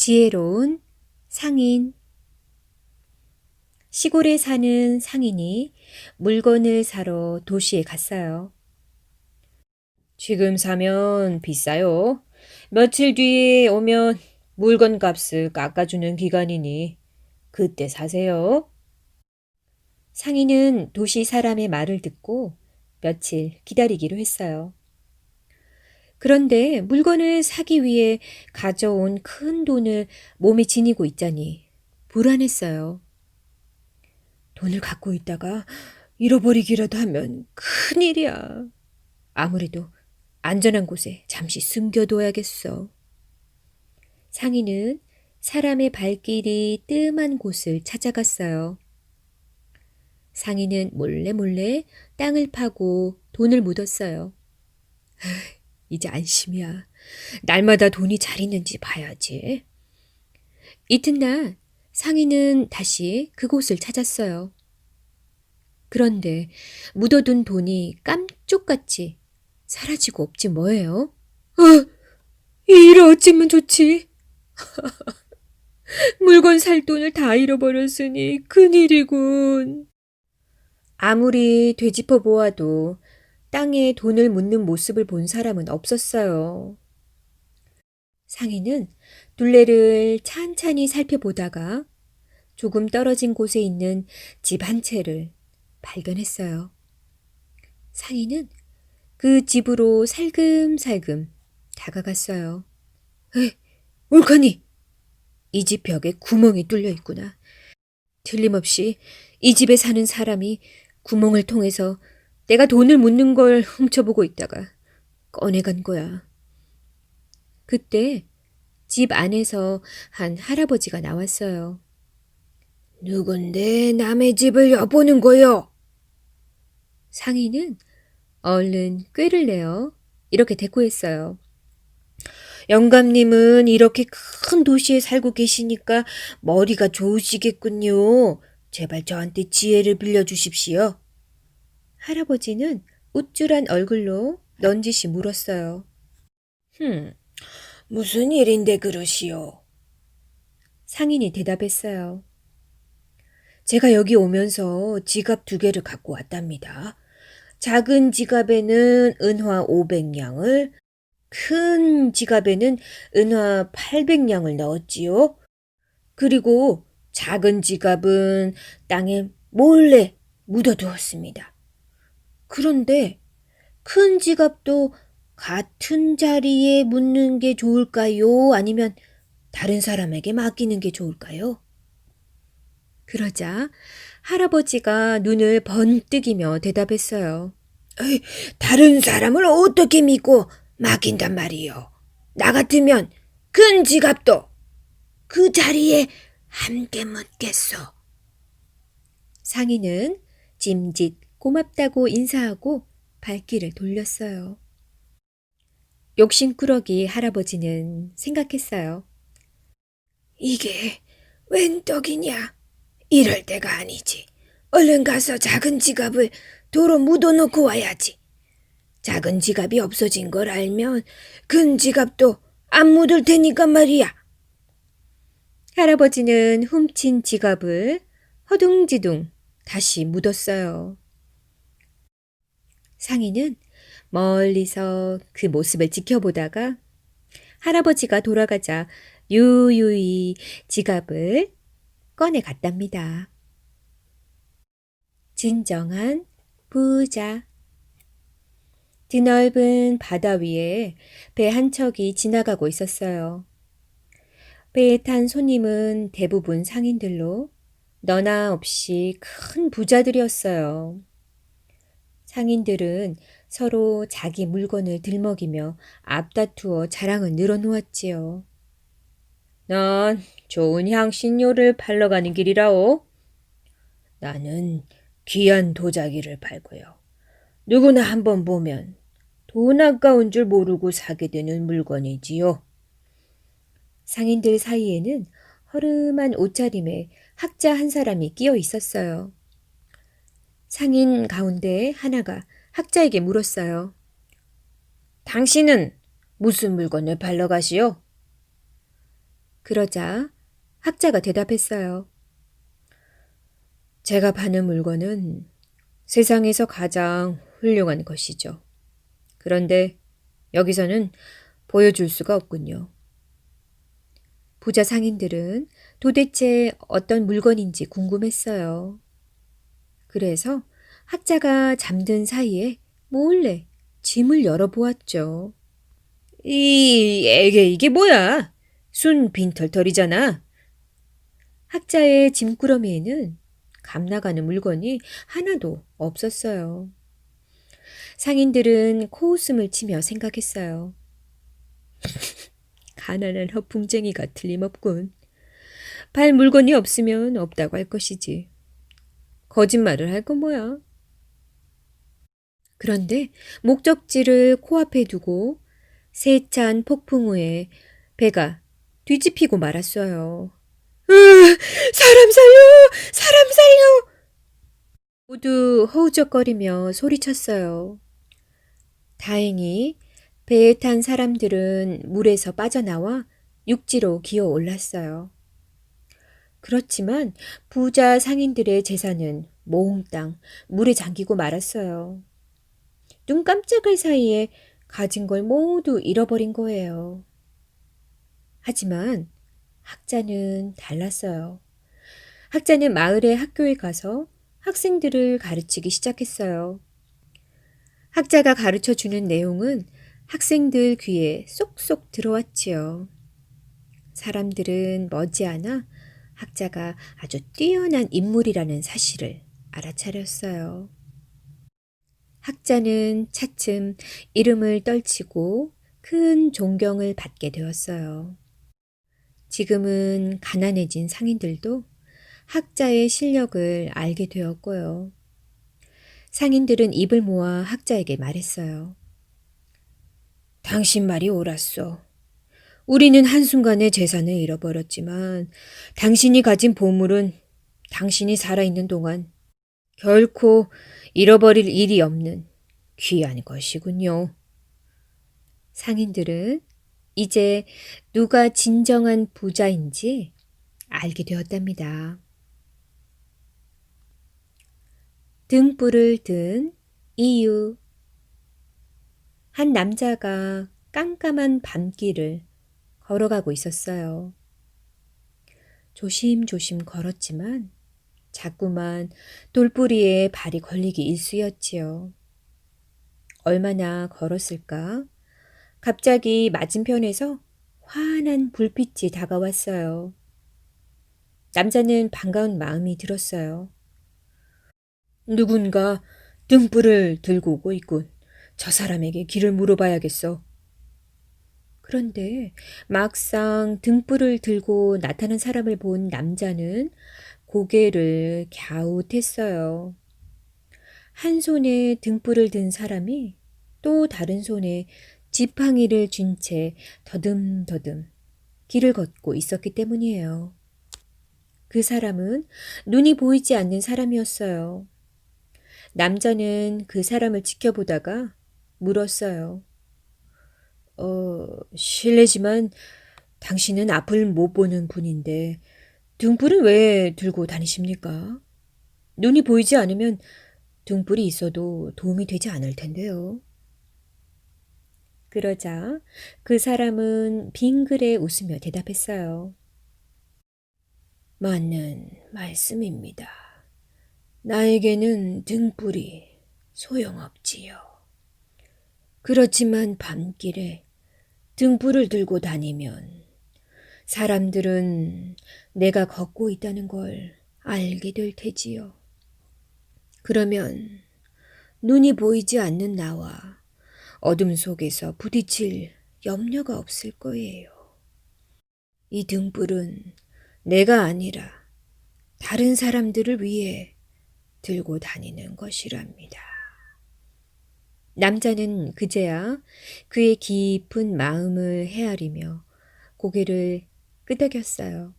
지혜로운 상인. 시골에 사는 상인이 물건을 사러 도시에 갔어요. 지금 사면 비싸요. 며칠 뒤에 오면 물건 값을 깎아주는 기간이니 그때 사세요. 상인은 도시 사람의 말을 듣고 며칠 기다리기로 했어요. 그런데 물건을 사기 위해 가져온 큰 돈을 몸에 지니고 있자니 불안했어요. 돈을 갖고 있다가 잃어버리기라도 하면 큰일이야. 아무래도 안전한 곳에 잠시 숨겨둬야겠어. 상인은 사람의 발길이 뜸한 곳을 찾아갔어요. 상인은 몰래 몰래 땅을 파고 돈을 묻었어요. 이제 안심이야. 날마다 돈이 잘 있는지 봐야지. 이튿날 상인은 다시 그곳을 찾았어요. 그런데 묻어둔 돈이 깜쪽같이 사라지고 없지 뭐예요? 이 일을 어찌면 좋지? 물건 살 돈을 다 잃어버렸으니 큰일이군. 아무리 되짚어 보아도 땅에 돈을 묻는 모습을 본 사람은 없었어요. 상인은 둘레를 찬찬히 살펴보다가 조금 떨어진 곳에 있는 집 한 채를 발견했어요. 상인은 그 집으로 살금살금 다가갔어요. 옳거니! 이 집 벽에 구멍이 뚫려 있구나. 틀림없이 이 집에 사는 사람이 구멍을 통해서 내가 돈을 묻는 걸 훔쳐보고 있다가 꺼내간 거야. 그때 집 안에서 한 할아버지가 나왔어요. 누군데 남의 집을 엿보는 거요? 상인은 얼른 꾀를 내어 이렇게 대꾸했어요. 영감님은 이렇게 큰 도시에 살고 계시니까 머리가 좋으시겠군요. 제발 저한테 지혜를 빌려주십시오. 할아버지는 우쭐한 얼굴로 넌지시 물었어요. 무슨 일인데 그러시오? 상인이 대답했어요. 제가 여기 오면서 지갑 2개를 갖고 왔답니다. 작은 지갑에는 은화 500냥을, 큰 지갑에는 은화 800냥을 넣었지요. 그리고 작은 지갑은 땅에 몰래 묻어두었습니다. 그런데 큰 지갑도 같은 자리에 묻는 게 좋을까요? 아니면 다른 사람에게 맡기는 게 좋을까요? 그러자 할아버지가 눈을 번뜩이며 대답했어요. 다른 사람을 어떻게 믿고 맡긴단 말이요. 나 같으면 큰 지갑도 그 자리에 함께 묻겠소. 상인은 짐짓 고맙다고 인사하고 발길을 돌렸어요. 욕심꾸러기 할아버지는 생각했어요. 이게 웬 떡이냐? 이럴 때가 아니지. 얼른 가서 작은 지갑을 도로 묻어놓고 와야지. 작은 지갑이 없어진 걸 알면 큰 지갑도 안 묻을 테니까 말이야. 할아버지는 훔친 지갑을 허둥지둥 다시 묻었어요. 상인은 멀리서 그 모습을 지켜보다가 할아버지가 돌아가자 유유히 지갑을 꺼내 갔답니다. 진정한 부자. 드넓은 바다 위에 배 한 척이 지나가고 있었어요. 배에 탄 손님은 대부분 상인들로 너나 없이 큰 부자들이었어요. 상인들은 서로 자기 물건을 들먹이며 앞다투어 자랑을 늘어놓았지요. 난 좋은 향신료를 팔러 가는 길이라오. 나는 귀한 도자기를 팔고요. 누구나 한번 보면 돈 아까운 줄 모르고 사게 되는 물건이지요. 상인들 사이에는 허름한 옷차림에 학자 한 사람이 끼어 있었어요. 상인 가운데 하나가 학자에게 물었어요. 당신은 무슨 물건을 팔러 가시오? 그러자 학자가 대답했어요. 제가 파는 물건은 세상에서 가장 훌륭한 것이죠. 그런데 여기서는 보여줄 수가 없군요. 부자 상인들은 도대체 어떤 물건인지 궁금했어요. 그래서 학자가 잠든 사이에 몰래 짐을 열어보았죠. 이게 뭐야? 순 빈털털이잖아. 학자의 짐꾸러미에는 감 나가는 물건이 하나도 없었어요. 상인들은 코웃음을 치며 생각했어요. 가난한 허풍쟁이가 틀림없군. 팔 물건이 없으면 없다고 할 것이지. 거짓말을 할 건 뭐야? 그런데 목적지를 코앞에 두고 세찬 폭풍 후에 배가 뒤집히고 말았어요. 사람 살려! 사람 살려! 모두 허우적거리며 소리쳤어요. 다행히 배에 탄 사람들은 물에서 빠져나와 육지로 기어 올랐어요. 그렇지만 부자 상인들의 재산은 몽땅 물에 잠기고 말았어요. 눈 깜짝할 사이에 가진 걸 모두 잃어버린 거예요. 하지만 학자는 달랐어요. 학자는 마을의 학교에 가서 학생들을 가르치기 시작했어요. 학자가 가르쳐 주는 내용은 학생들 귀에 쏙쏙 들어왔지요. 사람들은 머지않아 학자가 아주 뛰어난 인물이라는 사실을 알아차렸어요. 학자는 차츰 이름을 떨치고 큰 존경을 받게 되었어요. 지금은 가난해진 상인들도 학자의 실력을 알게 되었고요. 상인들은 입을 모아 학자에게 말했어요. 당신 말이 옳았어. 우리는 한순간에 재산을 잃어버렸지만 당신이 가진 보물은 당신이 살아있는 동안 결코 잃어버릴 일이 없는 귀한 것이군요. 상인들은 이제 누가 진정한 부자인지 알게 되었답니다. 등불을 든 이유. 한 남자가 깜깜한 밤길을 걸어가고 있었어요. 조심조심 걸었지만 자꾸만 돌부리에 발이 걸리기 일쑤였지요. 얼마나 걸었을까? 갑자기 맞은편에서 환한 불빛이 다가왔어요. 남자는 반가운 마음이 들었어요. 누군가 등불을 들고 오고 있군. 저 사람에게 길을 물어봐야겠어. 그런데 막상 등불을 들고 나타난 사람을 본 남자는 고개를 갸웃했어요. 한 손에 등불을 든 사람이 또 다른 손에 지팡이를 쥔 채 더듬더듬 길을 걷고 있었기 때문이에요. 그 사람은 눈이 보이지 않는 사람이었어요. 남자는 그 사람을 지켜보다가 물었어요. 실례지만 당신은 앞을 못 보는 분인데 등불은 왜 들고 다니십니까? 눈이 보이지 않으면 등불이 있어도 도움이 되지 않을 텐데요. 그러자 그 사람은 빙그레 웃으며 대답했어요. 맞는 말씀입니다. 나에게는 등불이 소용없지요. 그렇지만 밤길에 등불을 들고 다니면 사람들은 내가 걷고 있다는 걸 알게 될 테지요. 그러면 눈이 보이지 않는 나와 어둠 속에서 부딪힐 염려가 없을 거예요. 이 등불은 내가 아니라 다른 사람들을 위해 들고 다니는 것이랍니다. 남자는 그제야 그의 깊은 마음을 헤아리며 고개를 끄덕였어요.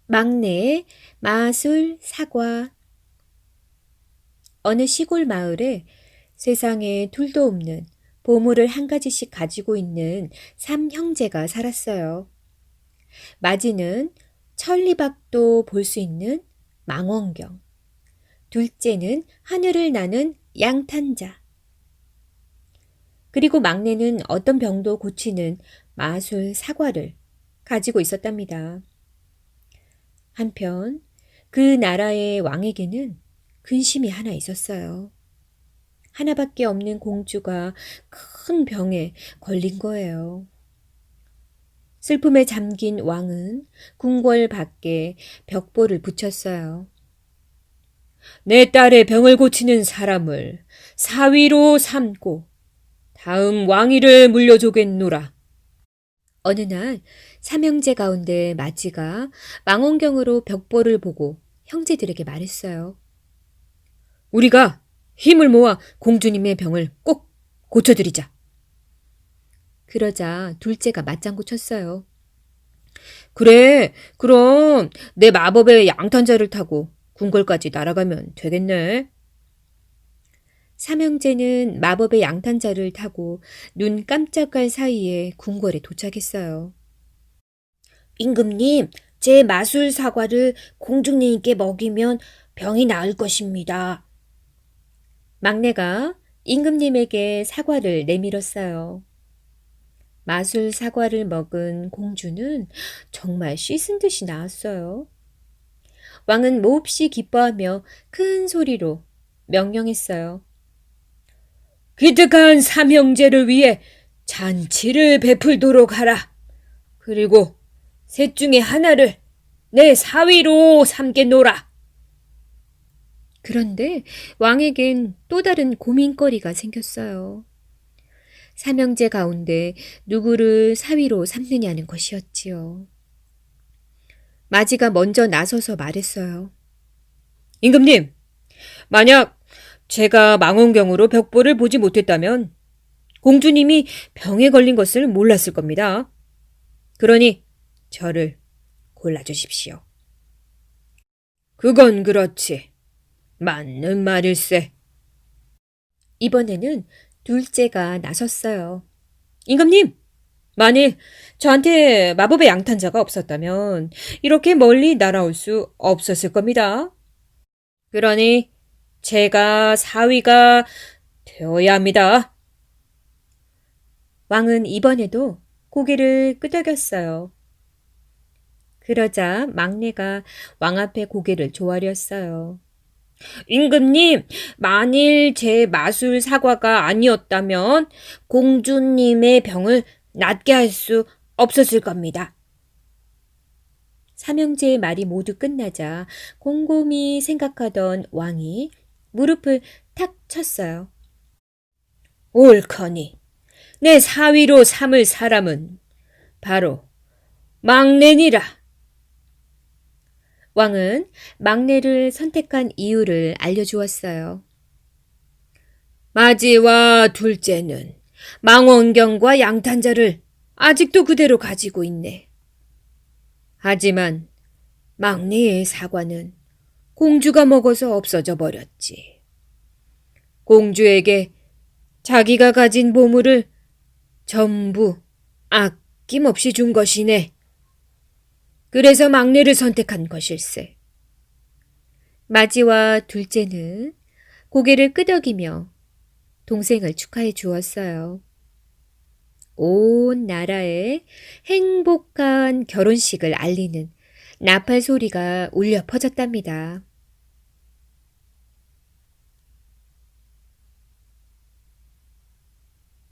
막내 마술 사과. 어느 시골 마을에 세상에 둘도 없는 보물을 한 가지씩 가지고 있는 3형제가 살았어요. 마지는 천리박도 볼 수 있는 망원경, 둘째는 하늘을 나는 양탄자, 그리고 막내는 어떤 병도 고치는 마술 사과를 가지고 있었답니다. 한편 그 나라의 왕에게는 근심이 하나 있었어요. 하나밖에 없는 공주가 큰 병에 걸린 거예요. 슬픔에 잠긴 왕은 궁궐 밖에 벽보를 붙였어요. 내 딸의 병을 고치는 사람을 사위로 삼고 다음 왕위를 물려주겠노라. 어느 날 삼형제 가운데 마지가 망원경으로 벽보를 보고 형제들에게 말했어요. 우리가 힘을 모아 공주님의 병을 꼭 고쳐드리자. 그러자 둘째가 맞장구 쳤어요. 그래, 그럼 내 마법의 양탄자를 타고 궁궐까지 날아가면 되겠네. 삼형제는 마법의 양탄자를 타고 눈 깜짝할 사이에 궁궐에 도착했어요. 임금님, 제 마술 사과를 공주님께 먹이면 병이 나을 것입니다. 막내가 임금님에게 사과를 내밀었어요. 마술 사과를 먹은 공주는 정말 씻은 듯이 나았어요. 왕은 몹시 기뻐하며 큰 소리로 명령했어요. 기특한 삼형제를 위해 잔치를 베풀도록 하라. 그리고 셋 중에 하나를 내 사위로 삼겠노라. 그런데 왕에겐 또 다른 고민거리가 생겼어요. 삼형제 가운데 누구를 사위로 삼느냐는 것이었지요. 마지가 먼저 나서서 말했어요. 임금님, 만약 제가 망원경으로 벽보를 보지 못했다면 공주님이 병에 걸린 것을 몰랐을 겁니다. 그러니 저를 골라주십시오. 그건 그렇지. 맞는 말일세. 이번에는 둘째가 나섰어요. 임금님, 만일 저한테 마법의 양탄자가 없었다면 이렇게 멀리 날아올 수 없었을 겁니다. 그러니 제가 사위가 되어야 합니다. 왕은 이번에도 고개를 끄덕였어요. 그러자 막내가 왕 앞에 고개를 조아렸어요. 임금님, 만일 제 마술 사과가 아니었다면 공주님의 병을 낫게 할 수 없었을 겁니다. 삼형제의 말이 모두 끝나자 곰곰이 생각하던 왕이 무릎을 탁 쳤어요. 옳거니, 내 사위로 삼을 사람은 바로 막내니라. 왕은 막내를 선택한 이유를 알려주었어요. 마지와 둘째는 망원경과 양탄자를 아직도 그대로 가지고 있네. 하지만 막내의 사과는 공주가 먹어서 없어져 버렸지. 공주에게 자기가 가진 보물을 전부 아낌없이 준 것이네. 그래서 막내를 선택한 것일세. 마지와 둘째는 고개를 끄덕이며 동생을 축하해 주었어요. 온 나라에 행복한 결혼식을 알리는 나팔 소리가 울려 퍼졌답니다.